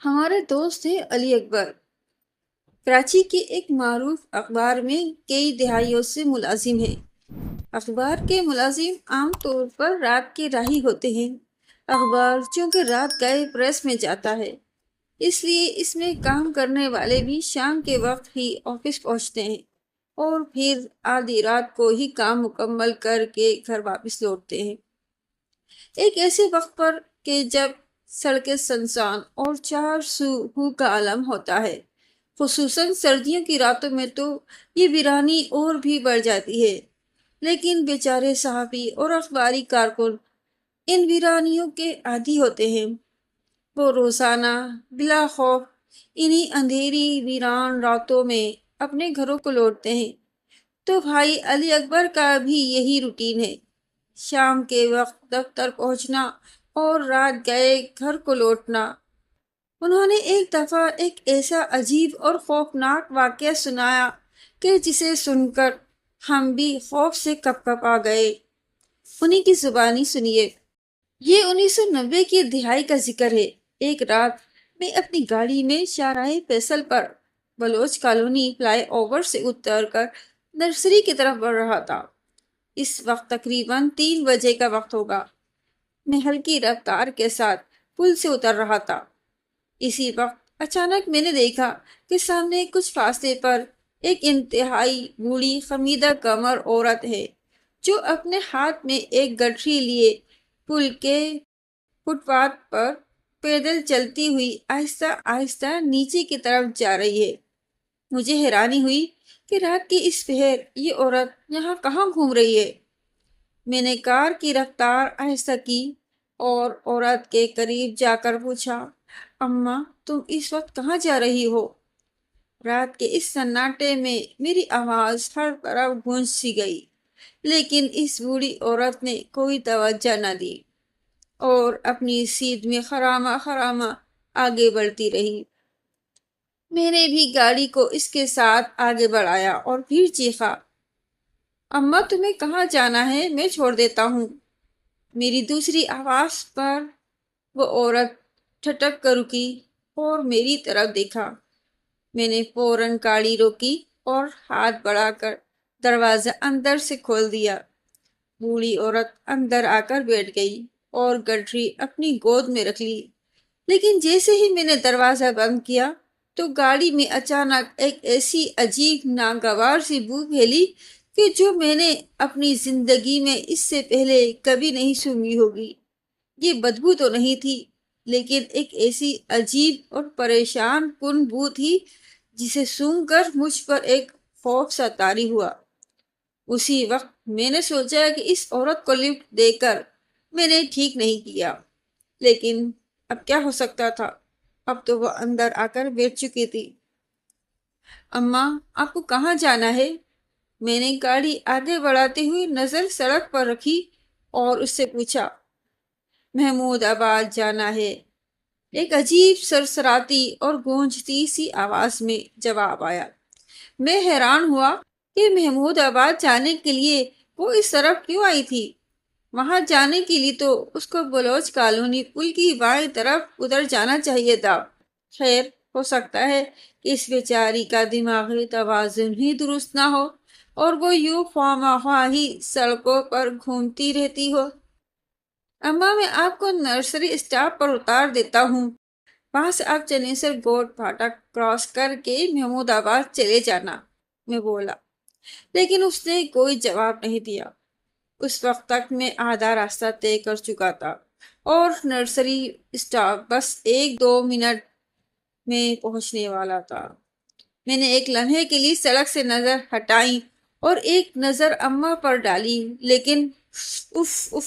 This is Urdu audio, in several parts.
ہمارے دوست ہیں علی اکبر، کراچی کے ایک معروف اخبار میں کئی دہائیوں سے ملازم ہیں۔ اخبار کے ملازم عام طور پر رات کے راہی ہوتے ہیں۔ اخبار چونکہ رات گئے پریس میں جاتا ہے، اس لیے اس میں کام کرنے والے بھی شام کے وقت ہی آفس پہنچتے ہیں اور پھر آدھی رات کو ہی کام مکمل کر کے گھر واپس لوٹتے ہیں۔ ایک ایسے وقت پر کہ جب سڑکیں سنسان اور چار سو ہو کا عالم ہوتا ہے، خصوصاً سردیوں کی راتوں میں تو یہ ویرانی اور بھی بڑھ جاتی ہے۔ لیکن بیچارے صحافی اور اخباری کارکن ان ویرانیوں کے عادی ہوتے ہیں۔ وہ روزانہ بلا خوف انہی اندھیری ویران راتوں میں اپنے گھروں کو لوٹتے ہیں۔ تو بھائی علی اکبر کا بھی یہی روٹین ہے، شام کے وقت دفتر پہنچنا اور رات گئے گھر کو لوٹنا۔ انہوں نے ایک دفعہ ایک ایسا عجیب اور خوفناک واقعہ سنایا کہ جسے سن کر ہم بھی خوف سے کپ کپ آ گئے۔ انہی کی زبانی سنیے۔ یہ 1990 کی دہائی کا ذکر ہے۔ ایک رات میں اپنی گاڑی میں شاہراہ فیصل پر بلوچ کالونی فلائی اوور سے اتر کر نرسری کی طرف بڑھ رہا تھا۔ اس وقت تقریباً 3 بجے کا وقت ہوگا۔ میں ہلکی رفتار کے ساتھ پل سے اتر رہا تھا۔ اسی وقت اچانک میں نے دیکھا کہ سامنے کچھ فاصلے پر ایک انتہائی بوڑھی خمیدہ کمر عورت ہے جو اپنے ہاتھ میں ایک گٹھری لیے پل کے فٹ پاتھ پر پیدل چلتی ہوئی آہستہ آہستہ نیچے کی طرف جا رہی ہے۔ مجھے حیرانی ہوئی کہ رات کی اس پہر یہ عورت یہاں کہاں گھوم رہی ہے۔ میں نے کار کی رفتار آہستہ کی اور عورت کے قریب جا کر پوچھا، اماں تم اس وقت کہاں جا رہی ہو؟ رات کے اس سناٹے میں میری آواز ہر طرف گونج سی گئی، لیکن اس بوڑھی عورت نے کوئی توجہ نہ دی اور اپنی سیٹ میں خرامہ خرامہ آگے بڑھتی رہی۔ میں نے بھی گاڑی کو اس کے ساتھ آگے بڑھایا اور پھر چیخا، اماں تمہیں کہاں جانا ہے؟ میں چھوڑ دیتا ہوں۔ میری دوسری آواز پر وہ عورت ٹھٹک کر رکی اور میری طرف دیکھا۔ میں نے فوراً گاڑی روکی اور ہاتھ بڑھا کر دروازہ اندر سے کھول دیا۔ بوڑھی عورت اندر آ کر بیٹھ گئی اور گٹھری اپنی گود میں رکھ لی۔ لیکن جیسے ہی میں نے دروازہ بند کیا تو گاڑی میں اچانک ایک ایسی عجیب ناگوار سی بو پھیلی کہ جو میں نے اپنی زندگی میں اس سے پہلے کبھی نہیں سونگھی ہوگی۔ یہ بدبو تو نہیں تھی، لیکن ایک ایسی عجیب اور پریشان کن بو تھی جسے سونگھ کر مجھ پر ایک خوف سا طاری ہوا۔ اسی وقت میں نے سوچا کہ اس عورت کو لفٹ دے کر میں نے ٹھیک نہیں کیا، لیکن اب کیا ہو سکتا تھا؟ اب تو وہ اندر آ کر بیٹھ چکی تھی۔ اماں آپ کو کہاں جانا ہے؟ میں نے گاڑی آگے بڑھاتے ہوئے نظر سڑک پر رکھی اور اس سے پوچھا۔ محمود آباد جانا ہے، ایک عجیب سرسراتی اور گونجتی سی آواز میں جواب آیا۔ میں حیران ہوا کہ محمود آباد جانے کے لیے وہ اس طرف کیوں آئی تھی۔ وہاں جانے کے لیے تو اس کو بلوچ کالونی پل کی بائیں طرف ادھر جانا چاہیے تھا۔ خیر، ہو سکتا ہے کہ اس بیچاری کا دماغی توازن ہی درست نہ ہو اور وہ یوں خواہ مخواہ ہی سڑکوں پر گھومتی رہتی ہو۔ اماں میں آپ کو نرسری اسٹاپ پر اتار دیتا ہوں، وہاں سے آپ چنیسر گوٹ پھاٹک کراس کر کے محمود آباد چلے جانا، میں بولا۔ لیکن اس نے کوئی جواب نہیں دیا۔ اس وقت تک میں آدھا راستہ طے کر چکا تھا اور نرسری اسٹاپ بس 1-2 منٹ میں پہنچنے والا تھا۔ میں نے ایک لمحے کے لیے سڑک سے نظر ہٹائی اور ایک نظر اماں پر ڈالی، لیکن اف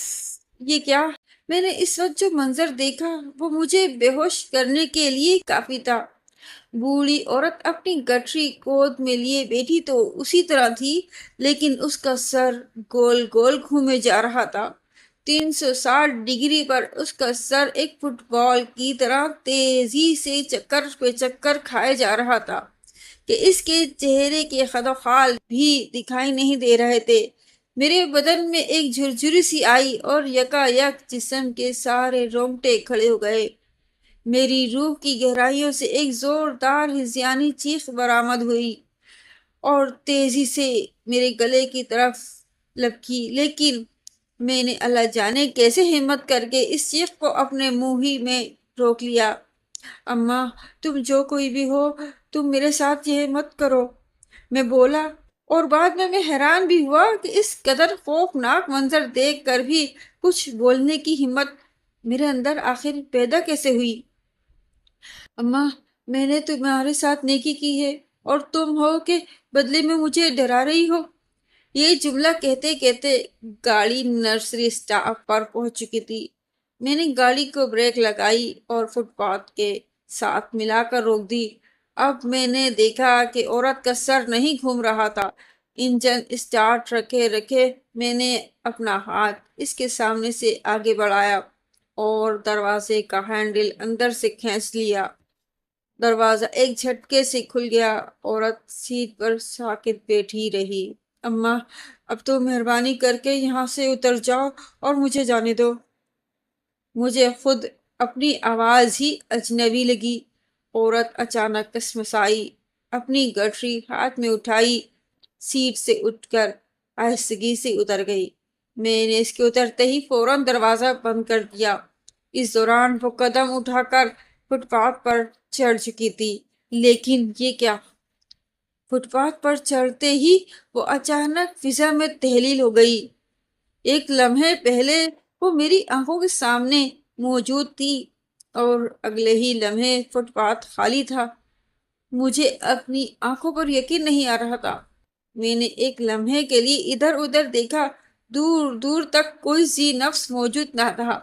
یہ کیا؟ میں نے اس وقت جو منظر دیکھا وہ مجھے بے ہوش کرنے کے لیے کافی تھا۔ بوڑھی عورت اپنی گٹھری گود میں لیے بیٹھی تو اسی طرح تھی، لیکن اس کا سر گول گول گھومے جا رہا تھا۔ 360 ڈگری پر اس کا سر ایک فٹ بال کی طرح تیزی سے چکر پہ چکر کھائے جا رہا تھا کہ اس کے چہرے کے خد و خال بھی دکھائی نہیں دے رہے تھے۔ میرے بدن میں ایک جھرجھری سی آئی اور یکا یک جسم کے سارے رونگٹے کھڑے ہو گئے۔ میری روح کی گہرائیوں سے ایک زوردار ہذیانی چیخ برآمد ہوئی اور تیزی سے میرے گلے کی طرف لپکی، لیکن میں نے اللہ جانے کیسے ہمت کر کے اس چیخ کو اپنے منہ ہی میں روک لیا۔ اماں، تم جو کوئی بھی ہو، تم میرے ساتھ یہ مت کرو، میں بولا، اور بعد میں حیران بھی ہوا کہ اس قدر خوفناک منظر دیکھ کر بھی کچھ بولنے کی ہمت میرے اندر آخر پیدا کیسے ہوئی۔ اماں، میں نے تمہارے ساتھ نیکی کی ہے اور تم ہو کہ بدلے میں مجھے ڈرا رہی ہو۔ یہ جملہ کہتے کہتے گاڑی نرسری اسٹاپ پر پہنچ چکی تھی۔ میں نے گاڑی کو بریک لگائی اور فٹ پاتھ کے ساتھ ملا کر روک دی۔ اب میں نے دیکھا کہ عورت کا سر نہیں گھوم رہا تھا۔ انجن اسٹارٹ رکھے رکھے میں نے اپنا ہاتھ اس کے سامنے سے آگے بڑھایا اور دروازے کا ہینڈل اندر سے کھینچ لیا۔ دروازہ ایک جھٹکے سے کھل گیا۔ عورت سیٹ پر ساکت بیٹھی رہی۔ اماں، اب تو مہربانی کر کے یہاں سے اتر جاؤ اور مجھے جانے دو۔ مجھے خود اپنی آواز ہی اجنبی لگی۔ عورت اچانک کسمسائی، اپنی گٹری ہاتھ میں اٹھائی، سیٹ سے اٹھ کر آہستگی سے اتر گئی۔ میں نے اس کے اترتے ہی فوراً دروازہ بند کر دیا۔ اس دوران وہ قدم اٹھا کر فٹ پاتھ پر چڑھ چکی تھی، لیکن یہ کیا! فٹ پاتھ پر چڑھتے ہی وہ اچانک فضا میں تحلیل ہو گئی۔ ایک لمحے پہلے وہ میری آنکھوں کے سامنے موجود تھی اور اگلے ہی لمحے فٹ پاتھ خالی تھا۔ مجھے اپنی آنکھوں پر یقین نہیں آ رہا تھا۔ میں نے ایک لمحے کے لیے ادھر ادھر دیکھا، دور دور تک کوئی ذی نفس موجود نہ تھا،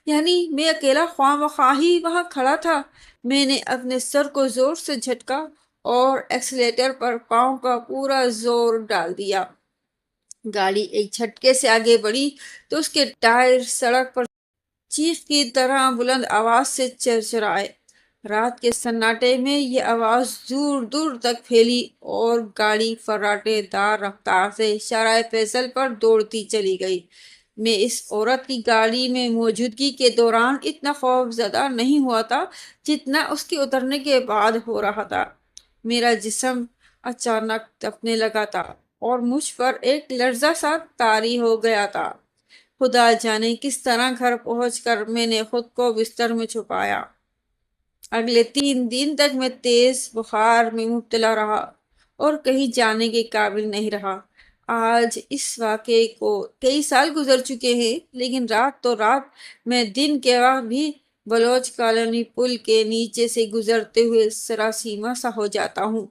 یعنی میں اکیلا خواہ مخواہ ہی وہاں کھڑا تھا۔ میں نے اپنے سر کو زور سے جھٹکا اور ایکسیلیٹر پر پاؤں کا پورا زور ڈال دیا۔ گاڑی ایک جھٹکے سے آگے بڑھی تو اس کے ٹائر سڑک پر چیخ کی طرح بلند آواز سے چرچرائے۔ رات کے سناٹے میں یہ آواز دور دور تک پھیلی اور گاڑی فراٹے دار رفتار سے شارع فیصل پر دوڑتی چلی گئی۔ میں اس عورت کی گاڑی میں موجودگی کے دوران اتنا خوف زدہ نہیں ہوا تھا جتنا اس کے اترنے کے بعد ہو رہا تھا۔ میرا جسم اچانک تپنے لگا تھا اور مجھ پر ایک لرزہ سا طاری ہو گیا تھا۔ خدا جانے کس طرح گھر پہنچ کر میں نے خود کو بستر میں چھپایا۔ اگلے 3 دن تک میں تیز بخار میں مبتلا رہا اور کہیں جانے کے قابل نہیں رہا۔ آج اس واقعے کو کئی سال گزر چکے ہیں، لیکن رات تو رات میں دن کے وقت بھی بلوچ کالونی پل کے نیچے سے گزرتے ہوئے سراسیمہ سا ہو جاتا ہوں۔